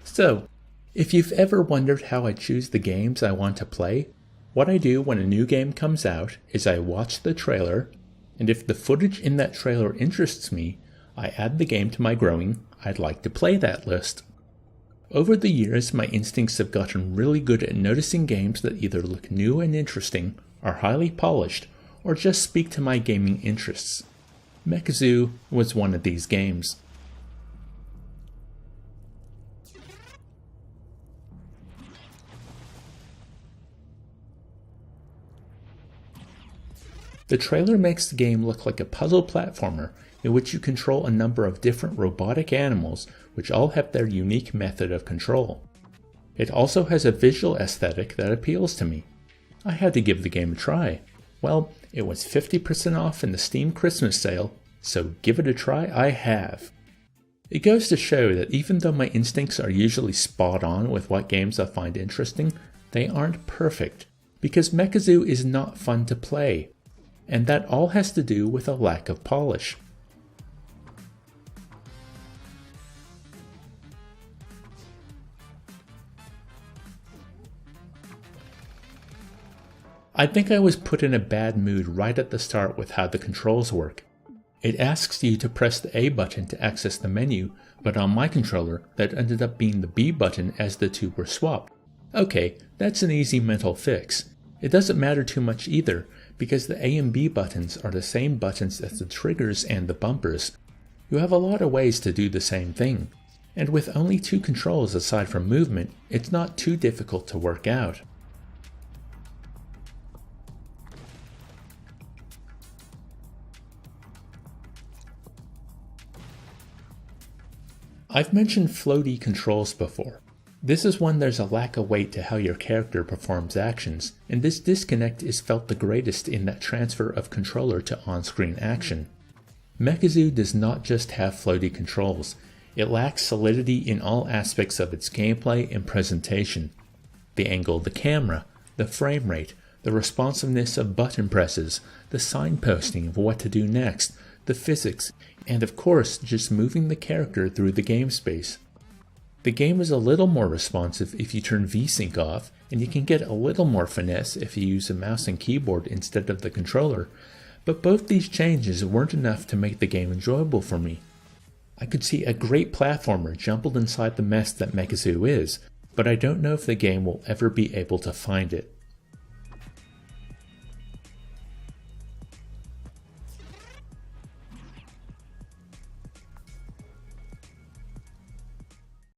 So, if you've ever wondered how I choose the games I want to play, what I do when a new game comes out is I watch the trailer, and if the footage in that trailer interests me, I add the game to my growing "I'd like to play that" list. Over the years, my instincts have gotten really good at noticing games that either look new and interesting, are highly polished, or just speak to my gaming interests. Mekazoo was one of these games. The trailer makes the game look like a puzzle platformer in which you control a number of different robotic animals which all have their unique method of control. It also has a visual aesthetic that appeals to me. I had to give the game a try. Well, it was 50% off in the Steam Christmas sale, so give it a try I have. It goes to show that even though my instincts are usually spot on with what games I find interesting, they aren't perfect, because Mekazoo is not fun to play. And that all has to do with a lack of polish. I think I was put in a bad mood right at the start with how the controls work. It asks you to press the A button to access the menu, but on my controller that ended up being the B button as the two were swapped. Okay, that's an easy mental fix. It doesn't matter too much either, because the A and B buttons are the same buttons as the triggers and the bumpers. You have a lot of ways to do the same thing, and with only two controls aside from movement, it's not too difficult to work out. I've mentioned floaty controls before. This is when there's a lack of weight to how your character performs actions, and this disconnect is felt the greatest in that transfer of controller to on-screen action. Mekazoo does not just have floaty controls, it lacks solidity in all aspects of its gameplay and presentation. The angle of the camera, the frame rate, the responsiveness of button presses, the signposting of what to do next, the physics, and of course just moving the character through the game space. The game is a little more responsive if you turn VSync off, and you can get a little more finesse if you use a mouse and keyboard instead of the controller, but both these changes weren't enough to make the game enjoyable for me. I could see a great platformer jumbled inside the mess that Mekazoo is, but I don't know if the game will ever be able to find it.